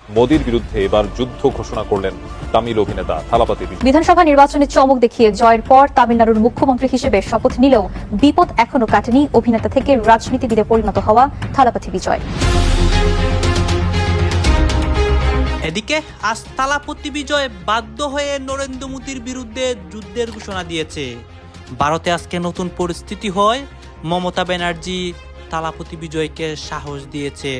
মোদির বিরুদ্ধে এবার যুদ্ধ ঘোষণা করলেন তামিল অভিনেতা থালাপতি বিজয়। বিধানসভা নির্বাচনে চমক দেখিয়ে জয়ের পর তামিলনাড়ুর মুখ্যমন্ত্রী হিসেবে শপথ নিলেও বিপদ এখনো কাটেনি অভিনেতা থেকে রাজনীতিবিদে পরিণত হওয়া থালাপতি বিজয়। এদিকে আজ থালাপতি বিজয় বাধ্য হয়ে নরেন্দ্র মোদীর বিরুদ্ধে যুদ্ধের ঘোষণা দিয়েছে। ভারতে আজকে নতুন পরিস্থিতি হয়, মমতা ব্যানার্জি থালাপতি বিজয়কে সাহস দিয়েছে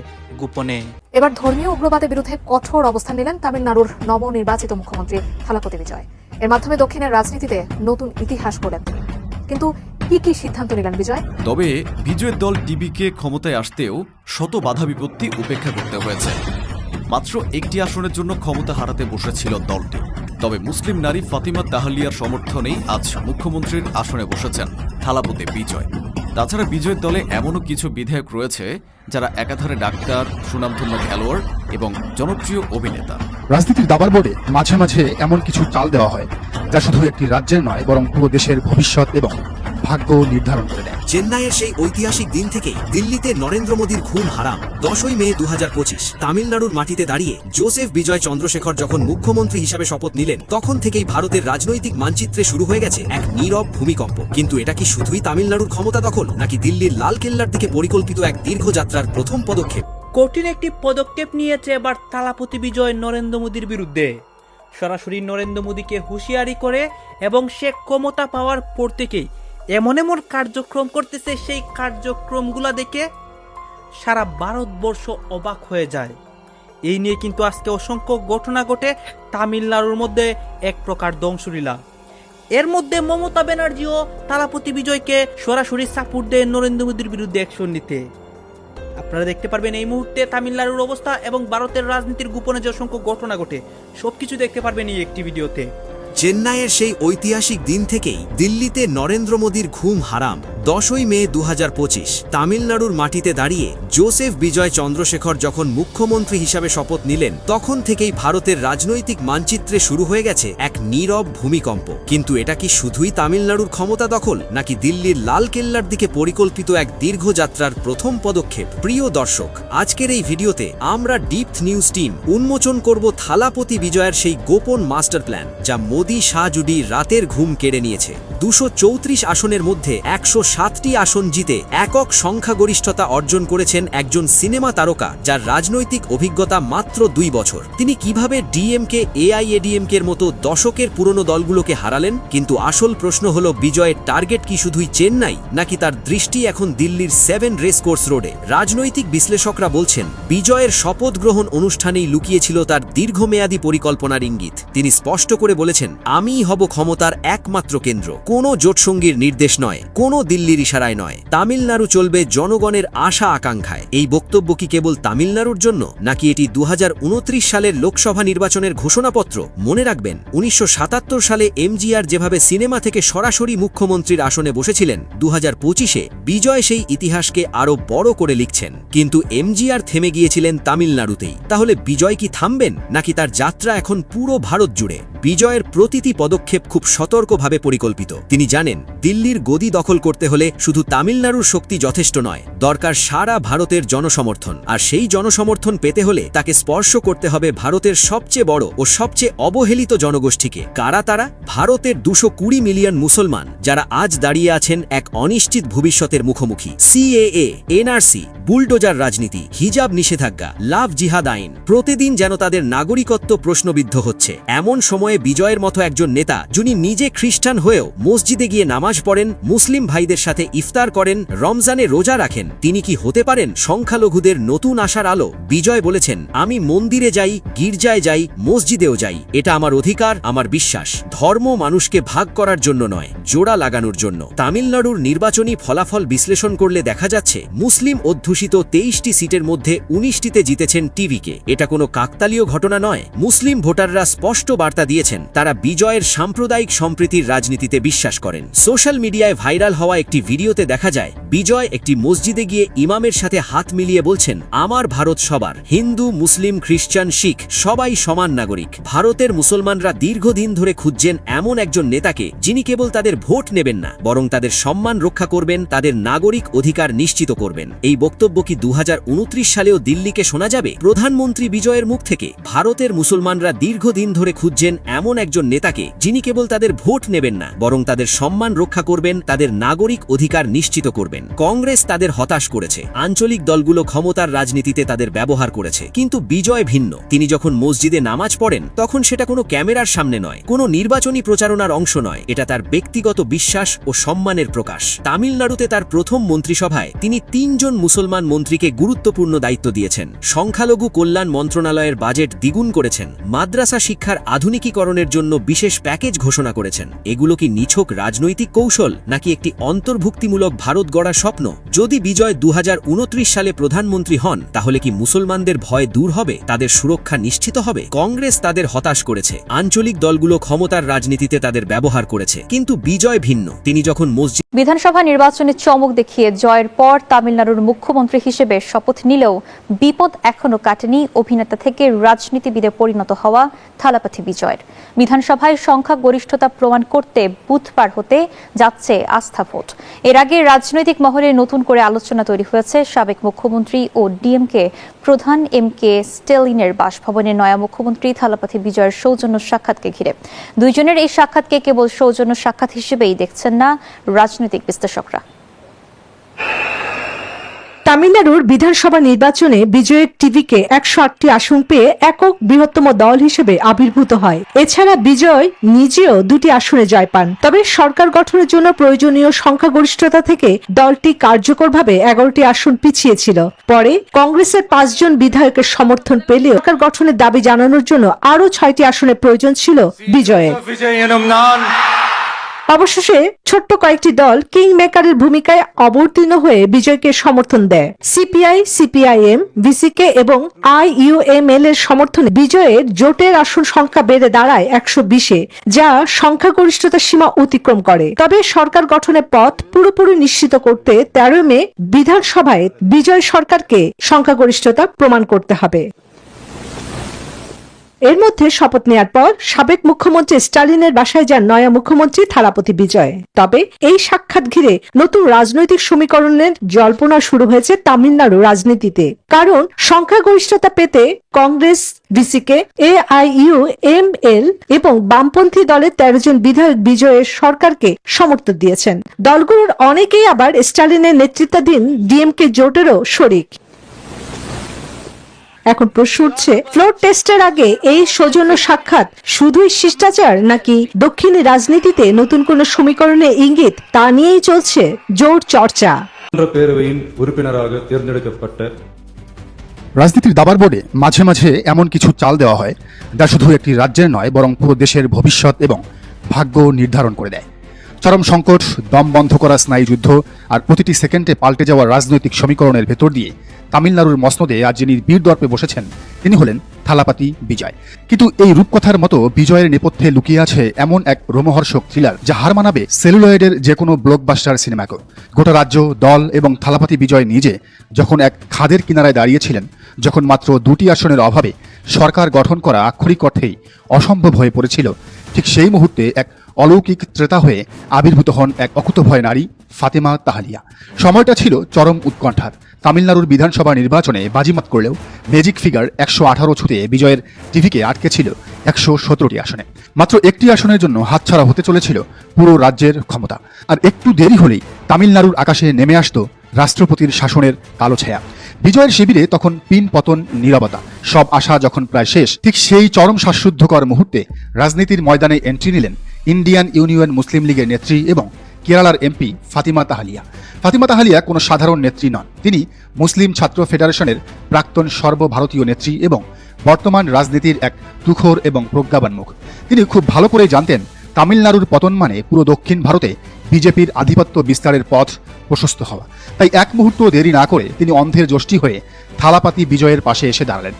গোপনে। এবার ধর্মীয় উগ্রবাদের বিরুদ্ধে কঠোর অবস্থান নিলেন তামিলনাড়ুর নবনির্বাচিত মুখ্যমন্ত্রী থালাপতি বিজয়। এর মাধ্যমে দক্ষিণের রাজনীতিতে নতুন ইতিহাস গড়লেন তিনি। কিন্তু কি সিদ্ধান্ত নিলেন বিজয়? তবে বিজয়ের দল টিবিকে ক্ষমতায় আসতেও শত বাধা বিপত্তি উপেক্ষা করতে হয়েছে। মাত্র একটি আসনের জন্য ক্ষমতা হারাতে বসেছিল দলটি। তবে মুসলিম নারী ফাতিমা তাহলিয়ার সমর্থনেই আজ মুখ্যমন্ত্রীর আসনে বসেছেন থালাপতি বিজয়। তাছাড়া বিজয়ের দলে এমনও কিছু বিধায়ক রয়েছে যারা একাধারে ডাক্তার, সুনামধন্য খেলোয়াড় এবং জনপ্রিয় অভিনেতা। রাজনীতির দাবার বোর্ডে মাঝে মাঝে এমন কিছু চাল দেওয়া হয় যা শুধু একটি রাজ্যের নয় বরং পুরো দেশের ভবিষ্যৎ এবং ভাগ্য নির্ধারণ করে দেয়। চেন্নাইয়ের সেই ঐতিহাসিক দিন থেকেই দিল্লিতে নরেন্দ্র মোদীর ঘুম হারাম। 10ই মে 2025 তামিলনাড়ুর মাটিতে দাঁড়িয়ে জোসেফ বিজয় চন্দ্রশেখর যখন মুখ্যমন্ত্রী হিসাবে শপথ নিলেন, তখন থেকেই ভারতের রাজনৈতিক মানচিত্রে শুরু হয়ে গেছে এক নীরব ভূমিকম্প। কিন্তু এটা কি শুধুই তামিলনাড়ুর ক্ষমতা দখল, নাকি দিল্লির লাল কেল্লার দিকে পরিকল্পিত এক দীর্ঘযাত্রার প্রথম পদক্ষেপ? কঠিন একটি পদক্ষেপ নিয়েছে এবার থালাপতি বিজয় নরেন্দ্র মোদীর বিরুদ্ধে। সরাসরি নরেন্দ্র মোদীকে হুঁশিয়ারি করে এবং সে ক্ষমতা পাওয়ার পর থেকেই এমন কার্যক্রম করতেছে, সেই কার্যক্রমগুলো দেখে সারা ভারতবর্ষ অবাক হয়ে যায়। এই নিয়ে কিন্তু আজকে অসংখ্য ঘটনা ঘটে তামিলনাড়ুর মধ্যে, এক প্রকার ধ্বংসলীলা। এর মধ্যে মমতা ব্যানার্জিও থালাপতি বিজয়কে সরাসরি সাপোর্ট দেয় নরেন্দ্র মোদীর বিরুদ্ধে অ্যাকশন নিতে। আপনারা দেখতে পারবেন এই মুহূর্তে তামিলনাড়ুর অবস্থা এবং ভারতের রাজনীতির গোপনে যে অসংখ্য ঘটনা ঘটে সবকিছু দেখতে পারবেন এই একটি ভিডিওতে। চেন্নাইয়ের সেই ঐতিহাসিক দিন থেকেই দিল্লিতে নরেন্দ্র মোদীর ঘুম হারাম। 10ই মে 2025 তামিলনাড়ুর মাটিতে দাঁড়িয়ে জোসেফ বিজয় চন্দ্রশেখর যখন মুখ্যমন্ত্রী হিসাবে শপথ নিলেন, তখন থেকেই ভারতের রাজনৈতিক মানচিত্রে শুরু হয়ে গেছে এক নীরব ভূমিকম্প। কিন্তু এটা কি শুধুই তামিলনাড়ুর ক্ষমতা দখল, নাকি দিল্লির লাল কেল্লার দিকে পরিকল্পিত এক দীর্ঘযাত্রার প্রথম পদক্ষেপ? প্রিয় দর্শক, আজকের এই ভিডিওতে আমরা ডিপ নিউজ টিম উন্মোচন করব থালাপতি বিজয়ের সেই গোপন মাস্টার প্ল্যান, যা মোদী শাহ জুডি রাতের ঘুম কেড়ে নিয়েছে। 234 আসনের মধ্যে 107টি আসন জিতে একক সংখ্যাগরিষ্ঠতা অর্জন করেছেন একজন সিনেমা তারকা যার রাজনৈতিক অভিজ্ঞতা মাত্র 2 বছর। তিনি কিভাবে ডিএমকে, এআইএডিএমকে এর মতো দশকের পুরনো দলগুলোকে হারালেন? কিন্তু আসল প্রশ্ন হলো, বিজয়ের টার্গেট কি শুধুই চেন্নাই, নাকি তার দৃষ্টি এখন দিল্লির 7 রেসকোর্স রোডে? রাজনৈতিক বিশ্লেষকরা বলছেন, বিজয়ের শপথ গ্রহণ অনুষ্ঠানেই লুকিয়েছিল তার দীর্ঘমেয়াদী পরিকল্পনার ইঙ্গিত। তিনি স্পষ্ট করে বলেছেন, আমিই হব ক্ষমতার একমাত্র কেন্দ্র, কোনো জোটসঙ্গীর নির্দেশ নয়, কোনো দিল্লির ইশারায় নয়। তামিলনাড়ু চলবে জনগণের আশা আকাঙ্ক্ষায়। এই বক্তব্য কি কেবল তামিলনাড়ুর জন্য, নাকি এটি 2029 সালের লোকসভা নির্বাচনের ঘোষণাপত্র? মনে রাখবেন, 1977 সালে এমজিআর যেভাবে সিনেমা থেকে সরাসরি মুখ্যমন্ত্রীর আসনে বসেছিলেন, 2025-এ বিজয় সেই ইতিহাসকে আরো বড় করে লিখছেন। কিন্তু এমজিআর থেমে গিয়েছিলেন তামিলনাড়ুতেই। তাহলে বিজয় কি থামবেন, নাকি তার যাত্রা এখন পুরো ভারত জুড়ে? বিজয়ের প্রতিটি পদক্ষেপ খুব সতর্কভাবে পরিকল্পিত। তিনি জানেন, দিল্লির গদি দখল করতে হলে শুধু তামিলনাড়ুর শক্তি যথেষ্ট নয়, দরকার সারা ভারতের জনসমর্থন। আর সেই জনসমর্থন পেতে হলে তাকে স্পর্শ করতে হবে ভারতের সবচেয়ে বড় ও সবচেয়ে অবহেলিত জনগোষ্ঠীকে। কারা তারা? ভারতের 220 মিলিয়ন মুসলমান, যারা আজ দাঁড়িয়ে আছেন এক অনিশ্চিত ভবিষ্যতের মুখোমুখি। সিএএ, এনআরসি, বুলডোজার রাজনীতি, হিজাব নিষেধাজ্ঞা, লাভ জিহাদ আইন প্রতিদিন যেন তাদের নাগরিকত্ব প্রশ্নবিদ্ধ হচ্ছে। এমন সময়ে বিজয়ের মতো একজন নেতা, যিনি নিজে খ্রিস্টান হয়েও মসজিদে গিয়ে নামাজ পড়েন, মুসলিম ভাইদের সাথে ইফতার করেন, রমজানে রোজা রাখেন, তিনি কি হতে পারেন সংখ্যালঘুদের নতুন আশার আলো? বিজয় বলেছেন, আমি মন্দিরে যাই, গির্জায় যাই, মসজিদেও যাই, এটা আমার অধিকার, আমার বিশ্বাস। ধর্ম মানুষকে ভাগ করার জন্য নয়, জোড়া লাগানোর জন্য। তামিলনাড়ুর নির্বাচনী ফলাফল বিশ্লেষণ করলে দেখা যাচ্ছে, মুসলিম অধ্যুষিত 23টি সিটের মধ্যে 19টিতে জিতেছেন টিভিকে। এটা কোনো কাকতালীয় ঘটনা নয়। মুসলিম ভোটাররা স্পষ্ট বার্তা দিয়ে জানিয়েছেন তারা বিজয়ের সাম্প্রদায়িক সম্প্রীতির রাজনীতিতে বিশ্বাস করেন। সোশ্যাল মিডিয়ায় ভাইরাল হওয়া একটি ভিডিওতে দেখা যায় বিজয় একটি মসজিদে গিয়ে ইমামের সাথে হাত মিলিয়ে বলছেন, আমার ভারত সবার, হিন্দু, মুসলিম, খ্রিস্টান, শিখ সবাই সমান নাগরিক। ভারতের মুসলমানরা দীর্ঘদিন ধরে খুঁজছেন এমন একজন নেতাকে যিনি কেবল তাদের ভোট নেবেন না, বরং তাদের সম্মান রক্ষা করবেন, তাদের নাগরিক অধিকার নিশ্চিত করবেন। এই বক্তব্য কি 2029 সালেও দিল্লিকে শোনা যাবে প্রধানমন্ত্রী বিজয়ের মুখ থেকে? ভারতের মুসলমানরা দীর্ঘদিন ধরে খুঁজছেন এমন একজন নেতাকে যিনি কেবল তাদের ভোট নেবেন না, বরং তাদের সম্মান রক্ষা করবেন, তাদের নাগরিক অধিকার নিশ্চিত করবেন। কংগ্রেস তাদের হতাশ করেছে, আঞ্চলিক দলগুলো ক্ষমতার রাজনীতিতে তাদের ব্যবহার করেছে, কিন্তু বিজয় ভিন্ন। তিনি যখন মসজিদে নামাজ পড়েন তখন সেটা কোনো ক্যামেরার সামনে নয়, কোনো নির্বাচনী প্রচারণার অংশ নয়, এটা তার ব্যক্তিগত বিশ্বাস ও সম্মানের প্রকাশ। তামিলনাড়ুতে তার প্রথম মন্ত্রিসভায় তিনি 3 জন মুসলমান মন্ত্রীকে গুরুত্বপূর্ণ দায়িত্ব দিয়েছেন, সংখ্যালঘু কল্যাণ মন্ত্রণালয়ের বাজেট দ্বিগুণ করেছেন, মাদ্রাসা শিক্ষার আধুনিকীকরণের জন্য বিশেষ প্যাকেজ ঘোষণা করেছেন। এগুলো কি নিছক রাজনৈতিক কৌশল নাকি একটি অন্তর্ভুক্তিমূলক ভারত গড়ার স্বপ্ন? যদি বিজয় 2029 সালে প্রধানমন্ত্রী হন তাহলে কি মুসলমানদের ভয় দূর হবে, তাদের সুরক্ষা নিশ্চিত হবে? কংগ্রেস তাদের হতাশ করেছে, আঞ্চলিক দলগুলো ক্ষমতার রাজনীতিতে তাদের ব্যবহার করেছে, কিন্তু বিজয় ভিন্ন। তিনি যখন মসজিদ বিধানসভা নির্বাচনে চমক দেখিয়ে জয়ের পর তামিলনাড়ুর মুখ্যমন্ত্রী হিসেবে শপথ নিলেও বিপদ এখনো কাটেনি অভিনেতা থেকে রাজনীতিবিদে পরিণত হওয়া থালাপাথি বিজয়ের। বিধানসভায় সংখ্যাগরিষ্ঠতা প্রমাণ করতে বুধবার হতে যাচ্ছে আস্থা ভোট। এর আগে রাজনৈতিক মহলে নতুন করে আলোচনা তৈরি হয়েছে সাবেক মুখ্যমন্ত্রী ও ডিএমকে প্রধান এম.কে. স্ট্যালিনের বাসভবনে নয়া মুখ্যমন্ত্রী থালাপাথি বিজয়ের সৌজন্য সাক্ষাৎকে ঘিরে। দুইজনের এই সাক্ষাৎকে কেবল সৌজন্য সাক্ষাৎ হিসেবেই দেখছেন না রাজনৈতিক বিশ্লেষকরা। তামিলনাড়ুর বিধানসভা নির্বাচনে বিজয়ের টিভিকে 108টি আসন পেয়ে একক বৃহত্তম দল হিসেবে আবির্ভূত হয়। এছাড়া বিজয় নিজেও 2টি আসনে জয় পান। তবে সরকার গঠনের জন্য প্রয়োজনীয় সংখ্যাগরিষ্ঠতা থেকে দলটি কার্যকরভাবে 11টি আসন পিছিয়ে ছিল। পরে কংগ্রেসের 5 জন বিধায়কের সমর্থন পেলেও সরকার গঠনের দাবি জানানোর জন্য আরও 6টি আসনের প্রয়োজন ছিল বিজয়ের। অবশেষে ছোট্ট কয়েকটি দল কিং মেকারের ভূমিকায় অবতীর্ণ হয়ে বিজয়কে সমর্থন দেয়। সিপিআই, সিপিআইএম, ভিসিকে এবং আইইউএমএল এর সমর্থনে বিজয়ের জোটের আসন সংখ্যা বেড়ে দাঁড়ায় 120-এ, যা সংখ্যাগরিষ্ঠতার সীমা অতিক্রম করে। তবে সরকার গঠনের পথ পুরোপুরি নিশ্চিত করতে 13 মে বিধানসভায় বিজয় সরকারকে সংখ্যাগরিষ্ঠতা প্রমাণ করতে হবে। এর মধ্যে শপথ নেয়ার পর সাবেক মুখ্যমন্ত্রী স্টালিনের বাসায় যান নয়া মুখ্যমন্ত্রী থালাপতি বিজয়। তবে এই সাক্ষাৎ ঘিরে নতুন রাজনৈতিক সমীকরণের জল্পনা শুরু হয়েছে তামিলনাড়ু রাজনীতিতে। কারণ সংখ্যাগরিষ্ঠতা পেতে কংগ্রেস, ভিসিকে, এআইইউএমএল এবং বামপন্থী দলের 13 জন বিধায়ক বিজয়ের সরকারকে সমর্থন দিয়েছেন। দলগুলোর অনেকেই আবার স্টালিনের নেতৃত্বাধীন ডিএমকে জোটেরও শরিক। এখন প্রশ্ন উঠছে, ফ্লোর টেস্টের আগে এই সৌজন্য সাক্ষাৎ শুধুই শিষ্টাচার নাকি দক্ষিণী রাজনীতিতে নতুন কোন সমীকরণে ইঙ্গিত, তা নিয়েই চলছে জোর চর্চা। রাজনীতির দাবার বোর্ডে মাঝে মাঝে এমন কিছু চাল দেওয়া হয় যা শুধু একটি রাজ্যের নয় বরং পুরো দেশের ভবিষ্যৎ এবং ভাগ্য নির্ধারণ করে দেয়। চরম সংকট, দম বন্ধ করা স্নায়ুযুদ্ধ আর প্রতিটি সেকেন্ডে পাল্টে যাওয়া রাজনৈতিক সমীকরণের ভেতর দিয়ে তামিলনাড়ুর মসনদে আজ যিনি বীর দর্পে বসেছেন তিনি হলেন থালাপাতি বিজয়। কিন্তু এই রূপকথার মতো বিজয়ের নেপথ্যে লুকিয়ে আছে এমন এক রোমহর্ষক থ্রিলার যা হার মানাবে সেলুলয়েডের যে কোনো ব্লকবাস্টার সিনেমাকেও। গোটা রাজ্য, দল এবং থালাপাতি বিজয় নিজে যখন এক খাদের কিনারায় দাঁড়িয়েছিলেন, যখন মাত্র 2টি আসনের অভাবে সরকার গঠন করা আক্ষরিক অর্থেই অসম্ভব হয়ে পড়েছিল, ঠিক সেই মুহূর্তে এক অলৌকিক ত্রেতা হয়ে আবির্ভূত হন এক অকুতভয় নারী, ফাতেমা তাহালিয়া। সময়টা ছিল চরম উৎকণ্ঠার। তামিলনাড়ুর বিধানসভা নির্বাচনে বাজিমাত করলেও ম্যাজিক ফিগার 118 ছুঁতে বিজয়ের টিভিকে আটকে ছিল 117টি আসনে। মাত্র একটি আসনের জন্য হাতছাড়া হতে চলেছিল পুরো রাজ্যের ক্ষমতা। আর একটু দেরি হলেই তামিলনাড়ুর আকাশে নেমে আসত রাষ্ট্রপতির শাসনের কালো ছায়া। বিজয়ের শিবিরে তখন পিন পতন, নীরবতা। সব আশা যখন প্রায় শেষ, ঠিক সেই চরম শ্বাসরুদ্ধকর মুহূর্তে রাজনীতির ময়দানে এন্ট্রি নিলেন ইন্ডিয়ান ইউনিয়ন মুসলিম লীগের নেত্রী এবং কেরালার এমপি ফাতিমা তাহালিয়া। ফাতিমা তাহালিয়া কোনো সাধারণ নেত্রী নন, তিনি মুসলিম ছাত্র ফেডারেশনের প্রাক্তন সর্বভারতীয় নেত্রী এবং বর্তমান রাজনীতির এক তুখোর এবং প্রজ্ঞাবান মুখ। তিনি খুব ভালো করে জানতেন তামিলনাড়ুর পতন মানে পুরো দক্ষিণ ভারতে বিজেপির আধিপত্য বিস্তারের পথ প্রশস্ত হওয়া। তাই এক মুহূর্ত দেরি না করে তিনি অন্ধের যষ্টি হয়ে থালাপাতি বিজয়ের পাশে এসে দাঁড়ালেন।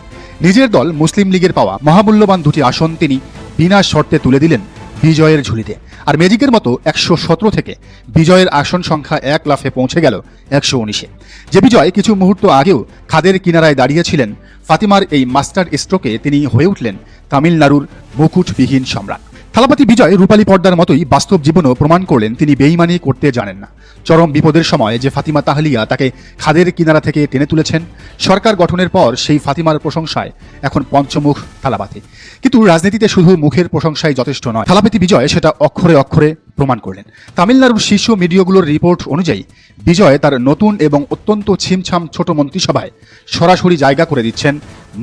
নিজের দল মুসলিম লীগের পাওয়া মহামূল্যবান 2টি আসন তিনি বিনা শর্তে তুলে দিলেন বিজয়ের ঝুলিতে। আর ম্যাজিকের মতো 117 থেকে বিজয়ের আসন সংখ্যা 1 লাফে পৌঁছে গেল 119-এ। যে বিজয় কিছু মুহূর্ত আগেও খাদের কিনারায় দাঁড়িয়েছিলেন, ফাতিমার এই মাস্টার স্ট্রোকে তিনি হয়ে উঠলেন তামিলনাড়ুর মুকুটবিহীন সম্রাট। থালাপতি বিজয় রূপালী পর্দার মতোই বাস্তব জীবনও প্রমাণ করলেন তিনি বেইমানি করতে জানেন না। চরম বিপদের সময় যে ফাতিমা তাহলিয়া তাকে খাদের কিনারা থেকে টেনে তুলেছেন, সরকার গঠনের পর সেই ফাতিমার প্রশংসায় এখন পঞ্চমুখ থালাপতি। কিন্তু রাজনীতিতে শুধু মুখের প্রশংসাই যথেষ্ট নয়, থালাপতি বিজয় সেটা অক্ষরে অক্ষরে প্রমাণ করলেন। তামিলনাড়ুর শীর্ষ মিডিয়াগুলোর রিপোর্ট অনুযায়ী বিজয় তার নতুন এবং অত্যন্ত ছিমছাম ছোট মন্ত্রিসভায় সরাসরি জায়গা করে দিচ্ছেন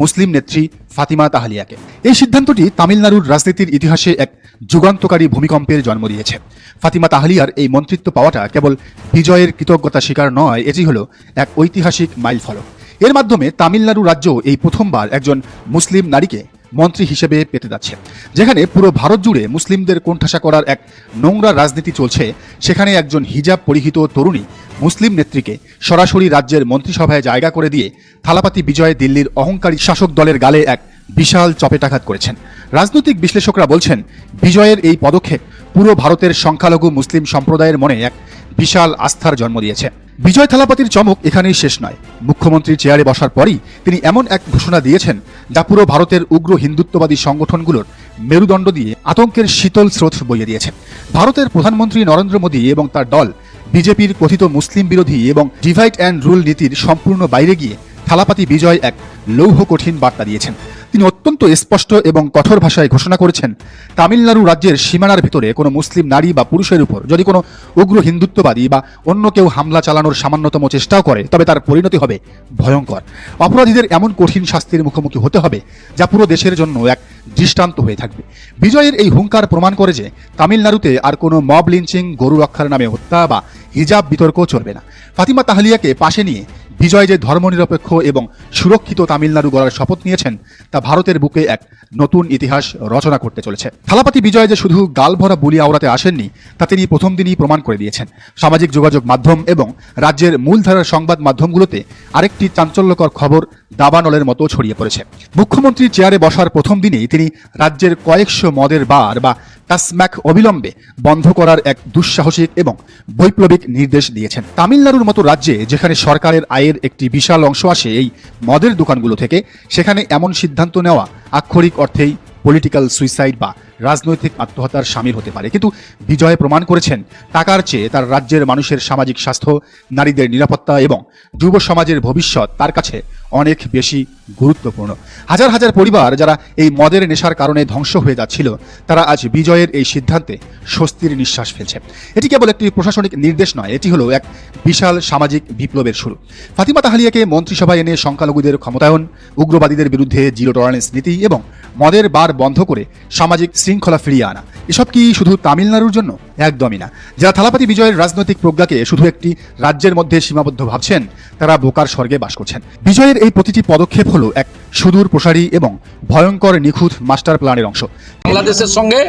মুসলিম নেত্রী ফাতিমা তাহলিয়াকে। এই সিদ্ধান্তটি তামিলনাড়ুর রাজনীতির ইতিহাসে এক যুগান্তকারী ভূমিকম্পের জন্ম দিয়েছে। ফাতিমা তাহলিয়ার এই মন্ত্রিত্ব পাওয়াটা কেবল বিজয়ের কৃতজ্ঞতা স্বীকার নয়, এটি হলো এক ঐতিহাসিক মাইলফলক। এর মাধ্যমে তামিলনাড়ু রাজ্য এই প্রথমবার একজন মুসলিম নারীকে মন্ত্রী হিসেবে পেতে যাচ্ছে। যেখানে পুরো ভারত জুড়ে মুসলিমদের কোণঠাসা করার এক নোংরা রাজনীতি চলছে, সেখানে একজন হিজাব পরিহিত তরুণী মুসলিম নেত্রীকে সরাসরি রাজ্যের মন্ত্রিসভায় জায়গা করে দিয়ে থালাপতি বিজয় দিল্লির অহংকারী শাসক দলের গালে এক বিশাল চপেটাঘাত করেছেন। রাজনৈতিক বিশ্লেষকরা বলছেন, বিজয়ের এই পদক্ষেপ পুরো ভারতের সংখ্যালঘু মুসলিম সম্প্রদায়ের মনে এক বিশাল আস্থার জন্ম দিয়েছে। বিজয় থালাপতির চমক এখানেই শেষ নয়। মুখ্যমন্ত্রীর চেয়ারে বসার পরই তিনি এমন এক ঘোষণা দিয়েছেন যা পুরো ভারতের উগ্র হিন্দুত্ববাদী সংগঠনগুলোর মেরুদণ্ড দিয়ে আতঙ্কের শীতল স্রোত বইয়ে দিয়েছে। ভারতের প্রধানমন্ত্রী নরেন্দ্র মোদী এবং তার দল বিজেপির কথিত মুসলিম বিরোধী এবং ডিভাইড অ্যান্ড রুল নীতির সম্পূর্ণ বাইরে গিয়ে থালাপতি বিজয় এক লৌহ কঠিন বার্তা দিয়েছেন। তিনি অত্যন্ত স্পষ্ট এবং কঠোর ভাষায় ঘোষণা করেছেন, তামিলনাড়ু রাজ্যের সীমানার ভিতরে কোনো মুসলিম নারী বা পুরুষের উপর যদি কোনো উগ্র হিন্দুত্ববাদী বা অন্য কেউ হামলা চালানোর সামান্যতম চেষ্টাও করে, তবে তার পরিণতি হবে ভয়ঙ্কর। অপরাধীদের এমন কঠিন শাস্তির মুখোমুখি হতে হবে যা পুরো দেশের জন্য এক দৃষ্টান্ত হয়ে থাকবে। বিজয়ের এই হুঙ্কার প্রমাণ করে যে তামিলনাড়ুতে আর কোনো মব লিঞ্চিং, গরু রক্ষার নামে হত্যা বা হিজাব বিতর্ক চলবে না। ফাতিমা তাহলিয়াকে পাশে নিয়ে বিজয় যে ধর্মনিরপেক্ষ এবং সুরক্ষিত তামিলনাড়ু গড়ার শপথ নিয়েছেন, তা ভারতের বুকে এক নতুন ইতিহাস রচনা করতে চলেছে। থালাপতি বিজয় যে শুধু গাল ভরা বুলি আওড়াতে আসেননি, তা তিনি প্রথম দিনই প্রমাণ করে দিয়েছেন। সামাজিক যোগাযোগ মাধ্যম এবং রাজ্যের মূলধারার সংবাদ মাধ্যমগুলোতে আরেকটি চাঞ্চল্যকর খবর দাবানলের মতো ছড়িয়ে পড়েছে। মুখ্যমন্ত্রীর চেয়ারে বসার প্রথম দিনেই তিনি রাজ্যের কয়েকশো মদের বার বা টাসম্যাক অবিলম্বে বন্ধ করার এক দুঃসাহসিক এবং বৈপ্লবিক নির্দেশ দিয়েছেন। তামিলনাড়ুর মতো রাজ্যে যেখানে সরকারের আয়ের একটি বিশাল অংশ আসে এই মদের দোকানগুলো থেকে, সেখানে এমন সিদ্ধান্ত নেওয়া আক্ষরিক অর্থেই পলিটিক্যাল সুইসাইড বা রাজনৈতিক আত্মহত্যার শামিল হতে পারে। কিন্তু বিজয় প্রমাণ করেছেন, টাকার চেয়ে তার রাজ্যের মানুষের সামাজিক স্বাস্থ্য, নারীদের নিরাপত্তা এবং যুব সমাজের ভবিষ্যৎ তার কাছে অনেক বেশি গুরুত্বপূর্ণ। হাজার হাজার পরিবার যারা এই মদের নেশার কারণে ধ্বংস হয়ে যাচ্ছিল, তারা আজ বিজয়ের এই সিদ্ধান্তে স্বস্তির নিঃশ্বাস ফেলছে। এটি কেবল একটি প্রশাসনিক নির্দেশ নয়, এটি হলো এক বিশাল সামাজিক বিপ্লবের শুরু। ফাতিমা তাহলিয়াকে মন্ত্রিসভায় এনে সংখ্যালঘুদের ক্ষমতায়ন, উগ্রবাদীদের বিরুদ্ধে জিরো টলারেন্স নীতি এবং মদের বার বন্ধ করে সামাজিক শৃঙ্খলা ফিরিয়ে আনা, এসব কি শুধু তামিলনাড়ুর জন্য? একদমই না। যারা থালাপতি বিজয়ের রাজনৈতিক প্রজ্ঞাকে শুধু একটি রাজ্যের মধ্যে সীমাবদ্ধ ভাবছেন, তারা বোকার স্বর্গে বাস করছেন। বিজয়ের এই প্রতিটি পদক্ষেপ হলো এক সুদূর প্রসারী এবং ভয়ঙ্কর নিখুঁত মাস্টার প্ল্যানের অংশ। বাংলাদেশের সঙ্গে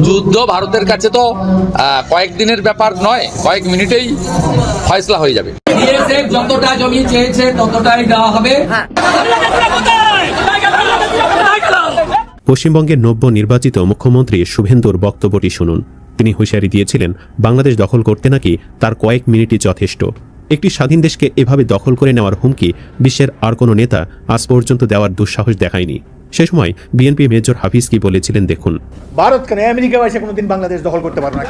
যুদ্ধ ভারতের কাছে তো কয়েকদিনের ব্যাপার নয়, কয়েক মিনিটেই ফয়সলা হয়ে যাবে। যতটা জমি চেয়েছে ততটাই দেওয়া হবে। পশ্চিমবঙ্গের নব্য নির্বাচিত মুখ্যমন্ত্রী শুভেন্দুর বক্তব্যটি শুনুন। তিনি হুঁশিয়ারি দিয়েছিলেন, বাংলাদেশ দখল করতে নাকি তার কয়েক মিনিটই যথেষ্ট। একটি স্বাধীন দেশকে এভাবে দখল করে নেওয়ার হুমকি বিশ্বের আর কোনো নেতা আজ পর্যন্ত দেওয়ার দুঃসাহস দেখায়নি। সে সময় বিএনপি মেজর হাফিজ কি বলেছিলেন দেখুন। ভারত কেন আমেরিকা এসে কোনোদিন বাংলাদেশ দখল করতে পারবে না।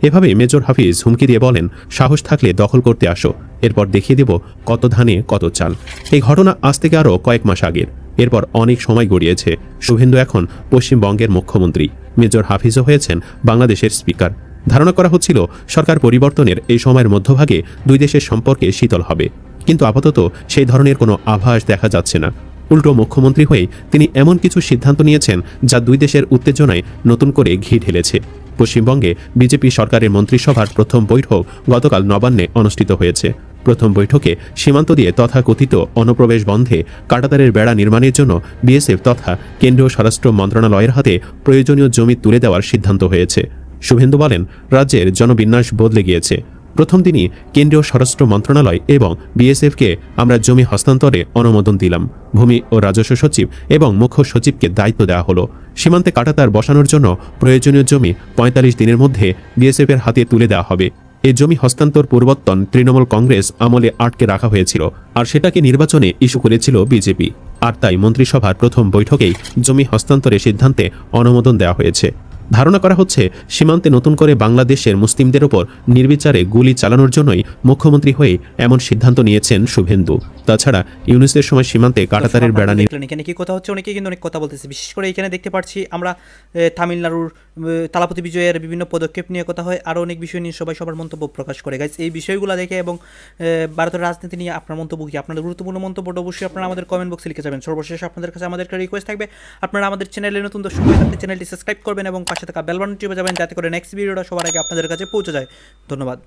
এভাবে মেজর হাফিজ হুমকি দিয়ে বলেন, সাহস থাকলে দখল করতে আসো, এরপর দেখিয়ে দেব কত ধানে কত চাল। এই ঘটনা আজ থেকে আরও কয়েক মাস আগের। এরপর অনেক সময় গড়িয়েছে। শুভেন্দু এখন পশ্চিমবঙ্গের মুখ্যমন্ত্রী, মেজর হাফিজও হয়েছেন বাংলাদেশের স্পিকার। ধারণা করা হচ্ছিল সরকার পরিবর্তনের এই সময়ের মধ্যভাগে দুই দেশের সম্পর্কে শীতল হবে, কিন্তু আপাতত সেই ধরনের কোনো আভাস দেখা যাচ্ছে না। উল্টো মুখ্যমন্ত্রী হয়ে তিনি এমন কিছু সিদ্ধান্ত নিয়েছেন যা দুই দেশের উত্তেজনায় নতুন করে ঘি ঢেলেছে। পশ্চিমবঙ্গে বিজেপি সরকারের মন্ত্রিসভার প্রথম বৈঠক গতকাল নবান্নে অনুষ্ঠিত হয়েছে। প্রথম বৈঠকে সীমান্ত দিয়ে তথাকথিত অনুপ্রবেশ বন্ধে কাঁটাতারের বেড়া নির্মাণের জন্য বিএসএফ তথা কেন্দ্রীয় স্বরাষ্ট্র মন্ত্রণালয়ের হাতে প্রয়োজনীয় জমি তুলে দেওয়ার সিদ্ধান্ত হয়েছে। শুভেন্দু বলেন, রাজ্যের জনবিন্যাস বদলে গিয়েছে। প্রথম দিনই কেন্দ্রীয় স্বরাষ্ট্র মন্ত্রণালয় এবং বিএসএফকে আমরা জমি হস্তান্তরে অনুমোদন দিলাম। ভূমি ও রাজস্ব সচিব এবং মুখ্য সচিবকে দায়িত্ব দেওয়া হলো। সীমান্তে কাঁটাতার বসানোর জন্য প্রয়োজনীয় জমি ৪৫ দিনের মধ্যে বিএসএফের হাতে তুলে দেওয়া হবে। এই জমি হস্তান্তর পরিবর্তন তৃণমূল কংগ্রেস আমলে আটকে রাখা হয়েছিল, আর সেটাকে নির্বাচনে ইস্যু করেছিল বিজেপি। আর তাই মন্ত্রিসভার প্রথম বৈঠকেই জমি হস্তান্তরের সিদ্ধান্তে অনুমোদন দেওয়া হয়েছে। ধারণা করা হচ্ছে সীমান্তে নতুন করে বাংলাদেশের মুসলিমদের ওপর নির্বিচারে গুলি চালানোর জন্যই মুখ্যমন্ত্রী হয়ে এমন সিদ্ধান্ত নিয়েছেন শুভেন্দু। তাছাড়া ইউনুসের সময় সীমান্তে কাঁটাতারের বেড়া এখানে কি কথা হচ্ছে, অনেকেই কিন্তু অনেক কথা বলতেছে। বিশেষ করে এখানে দেখতে পাচ্ছি আমরা তামিলনাড়ুর থালাপতি বিজয়ের বিভিন্ন পদক্ষেপ নিয়ে কথা হয়, আরও অনেক বিষয় নিয়ে সবাই সবার মন্তব্য প্রকাশ করে। গাইস, এই বিষয়গুলো দেখে এবং ভারতের রাজনীতি নিয়ে আপনার মন্তব্য কি, আপনাদের গুরুত্বপূর্ণ মন্তব্যটা অবশ্যই আপনারা আমাদের কমেন্ট বক্সে লিখে যাবেন। সর্বশেষ আপনাদের কাছে আমাদের একটা রিকোয়েস্ট থাকবে, আপনারা আমাদের চ্যানেলে নতুন দর্শক হয়ে থাকলে চ্যানেলটি সাবস্ক্রাইব করবেন এবং পাশে থাকা বেল বাটনটি বাজাবেন, যাতে করে নেক্সট ভিডিওটা সবার আগে আপনাদের কাছে পৌঁছে যায়। ধন্যবাদ।